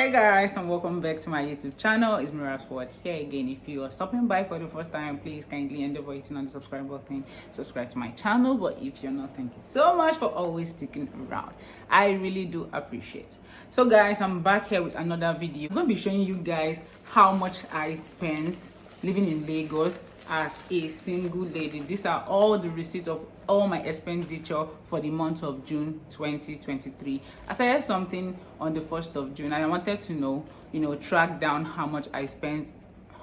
Hey guys, and welcome back to my YouTube channel. It's Mira here again. If you are stopping by for the first time, please kindly endeavor hitting on the subscribe button, subscribe to my channel. But if you're not, thank you so much for always sticking around. I really do appreciate. So guys, I'm back here with another video. I'm going to be showing you guys how much I spent living in Lagos as a single lady. These are all the receipts of all my expenditure for the month of June 2023. I started something on the 1st of June and I wanted to know, track down how much I spend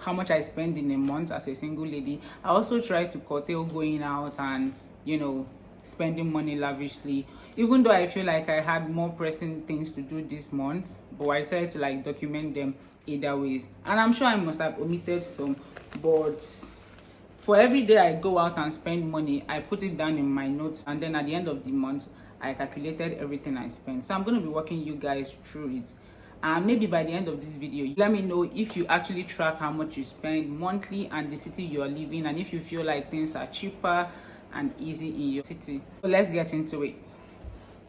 in a month as a single lady. I also try to curtail going out and spending money lavishly, even though I feel like I had more pressing things to do this month, but I decided to document them either ways. And I'm sure I must have omitted some, but for every day I go out and spend money, I put it down in my notes, and then at the end of the month I calculated everything I spent. So I'm going to be walking you guys through it, and maybe by the end of this video let me know if you actually track how much you spend monthly and the city you are living, and if you feel like things are cheaper and easy in your city. So let's get into it.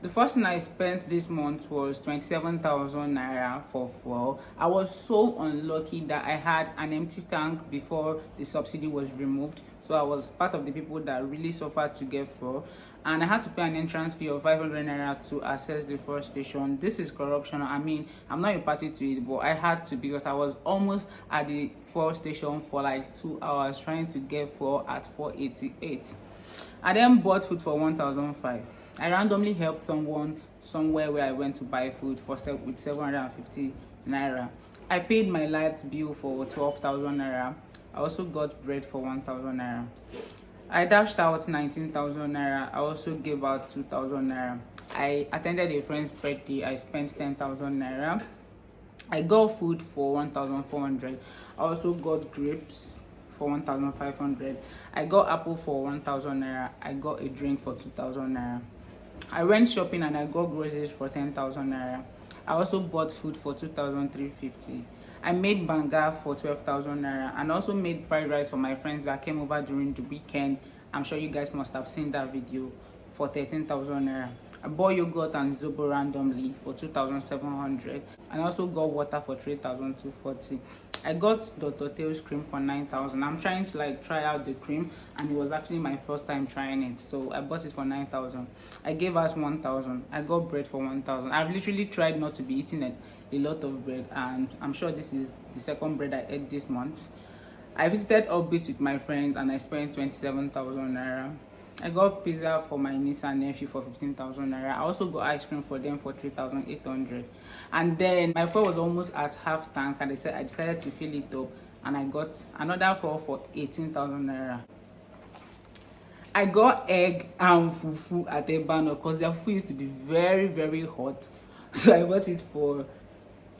The first thing I spent this month was 27,000 naira for fuel. I was so unlucky that I had an empty tank before the subsidy was removed. So I was part of the people that really suffered to get fuel. And I had to pay an entrance fee of 500 naira to access the fuel station. This is corruption. I mean, I'm not a party to it, but I had to because I was almost at the fuel station for like 2 hours trying to get fuel at 488. I then bought food for 1,005. I randomly helped someone somewhere where I went to buy food with 750 naira. I paid my light bill for 12,000 naira. I also got bread for 1,000 naira. I dashed out 19,000 naira. I also gave out 2,000 naira. I attended a friend's birthday. I spent 10,000 naira. I got food for 1,400. I also got grapes for 1,500. I got apple for 1,000 naira. I got a drink for 2,000 naira. I went shopping and I got groceries for 10,000 naira. I also bought food for 2,350. I made banga for 12,000 naira and also made fried rice for my friends that came over during the weekend. I'm sure you guys must have seen that video, for 13,000 naira. I bought yogurt and zobo randomly for 2,700, and I also got water for 3,240. I got Dr. Tail's cream for 9,000. I'm trying to try out the cream, and it was actually my first time trying it, so I bought it for 9,000. I gave us 1,000. I got bread for 1,000. I've literally tried not to be eating a lot of bread, and I'm sure this is the second bread I ate this month. I visited Orbit with my friends and I spent 27,000 naira. I got pizza for my niece and nephew for 15,000 naira. I also got ice cream for them for 3,800. And then my fuel was almost at half tank, and I decided to fill it up, and I got another fuel for 18,000 naira. I got egg and fufu at Ebano because their fufu used to be very, very hot. So I bought it for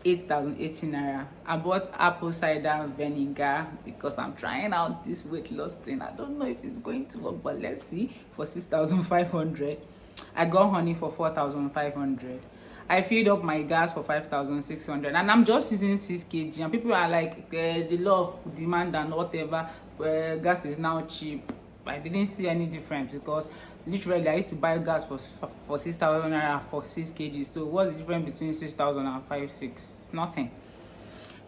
8,080 naira. I bought apple cider vinegar because I'm trying out this weight loss thing. I don't know if it's going to work, but let's see, for 6,500. I got honey for 4,500. I filled up my gas for 5,600, and I'm just using 6 kg. And people are like, the law of demand and whatever, gas is now cheap. I didn't see any difference because literally I used to buy gas for 6,000 naira for 6 kg. So what's the difference between 6,000 and 5,600? Nothing.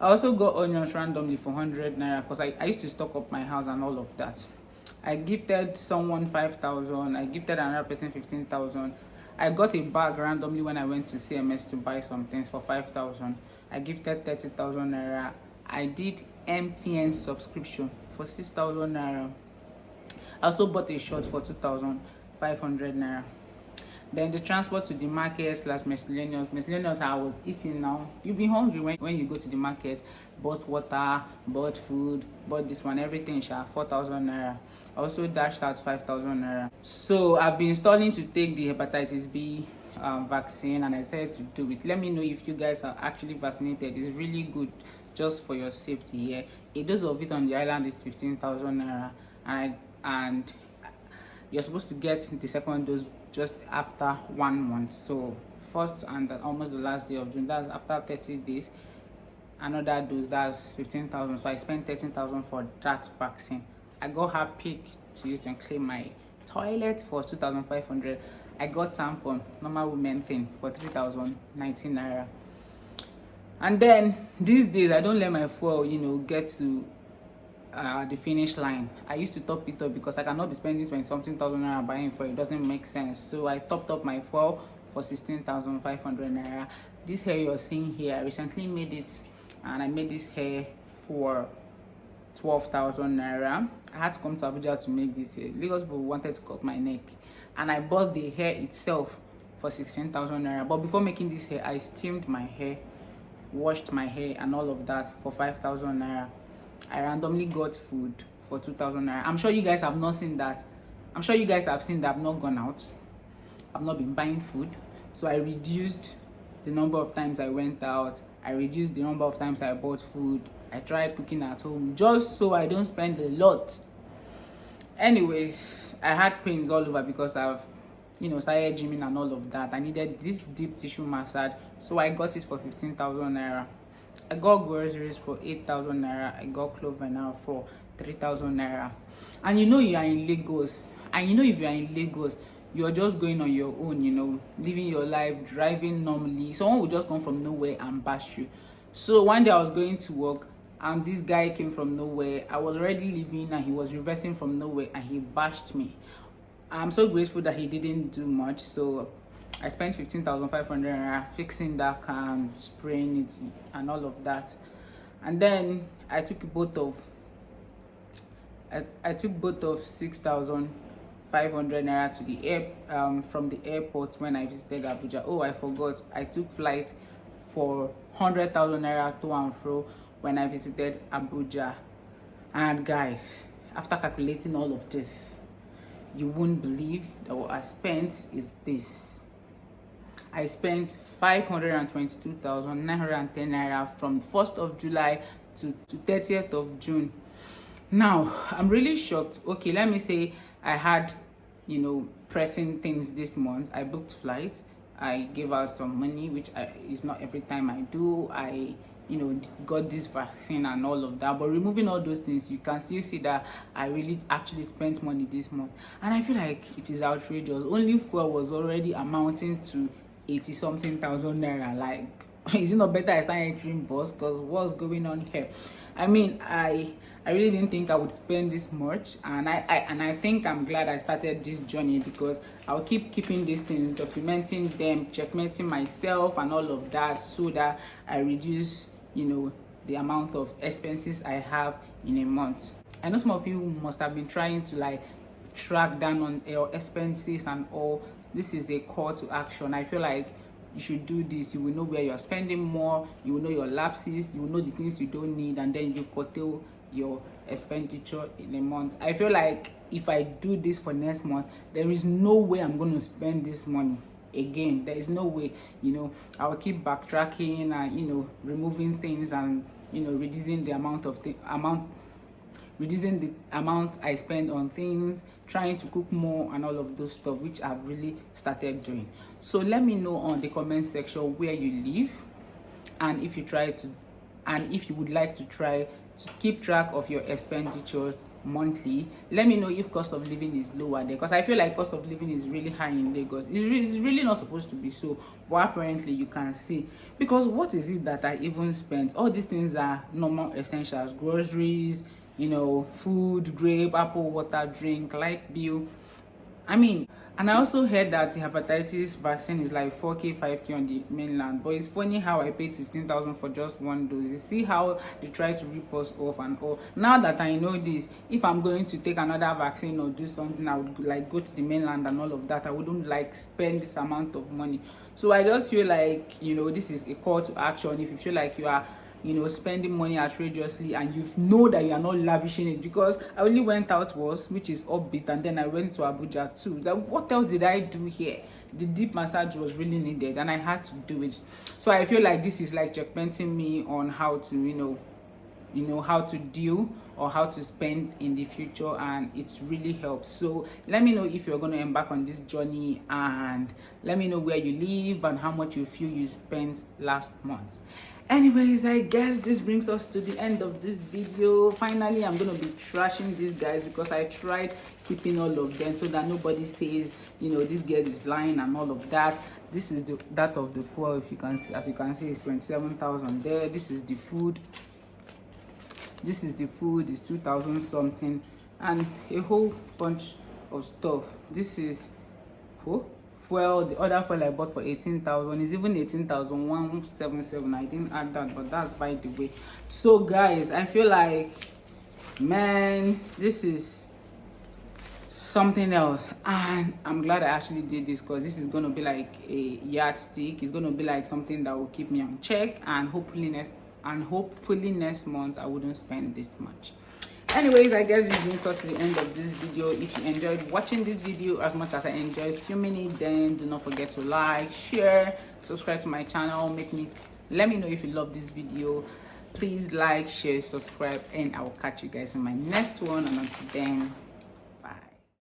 I also got onions randomly for 100 naira because I used to stock up my house and all of that. I gifted someone 5,000. I gifted another person 15,000. I got a bag randomly when I went to CMS to buy some things for 5,000. I gifted 30,000 naira. I did MTN subscription for 6,000 naira. I also bought a shirt for 2,500 naira. Then the transport to the market / miscellaneous I was eating now. You'll be hungry when you go to the market. Bought water, bought food, bought this one, everything, 4,000 naira. I also dashed out 5,000 naira. So I've been installing to take the hepatitis B vaccine, and I decided to do it. Let me know if you guys are actually vaccinated. It's really good just for your safety here. A dose of it on the island is 15,000 naira, and you're supposed to get the second dose just after 1 month. So first and almost the last day of June, that's after 30 days, another dose, that's 15,000. So I spent 13,000 for that vaccine. I got Harpic to use to clean my toilet for 2,500. I got tampon, normal women thing, for 3,019 naira. And then these days I don't let my fuel, get to the finish line. I used to top it up because I cannot be spending 20 something thousand naira buying for it. Doesn't make sense. So I topped up my fuel for 16,500 naira. This hair you're seeing here, I recently made it, and I made this hair for 12,000 naira. I had to come to Abuja to make this hair. Lagos people wanted to cut my neck, and I bought the hair itself for 16,000 naira. But before making this hair, I steamed my hair, washed my hair and all of that for 5,000 naira. I randomly got food for 2,000 naira. I'm sure you guys have not seen that. I'm sure you guys have seen that I've not gone out. I've not been buying food. So I reduced the number of times I went out. I reduced the number of times I bought food. I tried cooking at home just so I don't spend a lot. Anyways, I had pains all over because I've started gymming and all of that. I needed this deep tissue massage, so I got it for 15,000 naira. I got groceries for 8,000 naira. I got clothes now for 3,000 naira. And you are in Lagos. And if you are in Lagos, you're just going on your own, living your life, driving normally. Someone will just come from nowhere and bash you. So one day I was going to work, and this guy came from nowhere. I was already leaving, and he was reversing from nowhere, and he bashed me. I'm so grateful that he didn't do much. So I spent 15,500 fixing that car, spraying it and all of that. And then I took both of 6,500 naira to the from the airport when I visited Abuja. Oh, I forgot. I took flight for 100,000 naira to and fro when I visited Abuja. And guys, after calculating all of this, you won't believe that what I spent is this. I spent 522,910 naira from 1st of July to 30th of June. Now, I'm really shocked. Okay, let me say I had, pressing things this month. I booked flights. I gave out some money, which is not every time I do. I got this vaccine and all of that, but removing all those things, you can still see that I really actually spent money this month. And I feel like it is outrageous. Only fuel was already amounting to 80 something thousand naira. Like, is it not better I start entering bus? Because what's going on here? I mean, I really didn't think I would spend this much, and I think I'm glad I started this journey, because I'll keeping these things, documenting them, checkmating myself and all of that, so that I reduce the amount of expenses I have in a month. I know some of you must have been trying to track down on your expenses and all. This is a call to action. I feel like you should do this. You will know where you're spending more, you will know your lapses, you will know the things you don't need, and then you curtail your expenditure in a month. I feel like if I do this for next month, there is no way I'm going to spend this money again. There is no way. I will keep backtracking and removing things and reducing the amount I spend on things, trying to cook more and all of those stuff, which I've really started doing. So let me know on the comment section where you live, and if you would like to try to keep track of your expenditure monthly. Let me know if cost of living is lower there, because I feel like cost of living is really high in Lagos. It's really not supposed to be so, but apparently you can see. Because what is it that I even spent? All these things are normal essentials: groceries, food, grape, apple, water, drink, light bill. And I also heard that the hepatitis vaccine is like 4K, 5K on the mainland. But it's funny how I paid 15,000 for just one dose. You see how they try to rip us off and all. Now that I know this, if I'm going to take another vaccine or do something, I would go to the mainland and all of that. I wouldn't spend this amount of money. So I just feel like, this is a call to action. If you feel like you are spending money outrageously and you know that you are not lavishing it, because I only went out once, which is upbeat, and then I went to Abuja too. What else did I do here? The deep massage was really needed, and I had to do it. So I feel like this is checkmating me on how to how to deal or how to spend in the future, and it really helps. So let me know if you're going to embark on this journey, and let me know where you live and how much you feel you spent last month. Anyways, I guess this brings us to the end of this video. Finally, I'm going to be trashing these guys, because I tried keeping all of them so that nobody says you know, this girl is lying and all of that. This is that of the fuel. If you can see, as you can see, it's 27,000 there. This is the food. This is the food. It's 2,000 something, and a whole bunch of stuff. This is fuel. The other fuel I bought for 18,000 is even 18,177. I didn't add that, but that's by the way. So guys, I feel like, man, this is something else, and I'm glad I actually did this, because this is gonna be like a yardstick. It's gonna be like something that will keep me on check, and hopefully next month I wouldn't spend this much. Anyways, I guess this brings us to the end of this video. If you enjoyed watching this video as much as I enjoyed filming it, then do not forget to like, share, subscribe to my channel. Let me know if you love this video. Please like, share, subscribe, and I will catch you guys in my next one. And until then,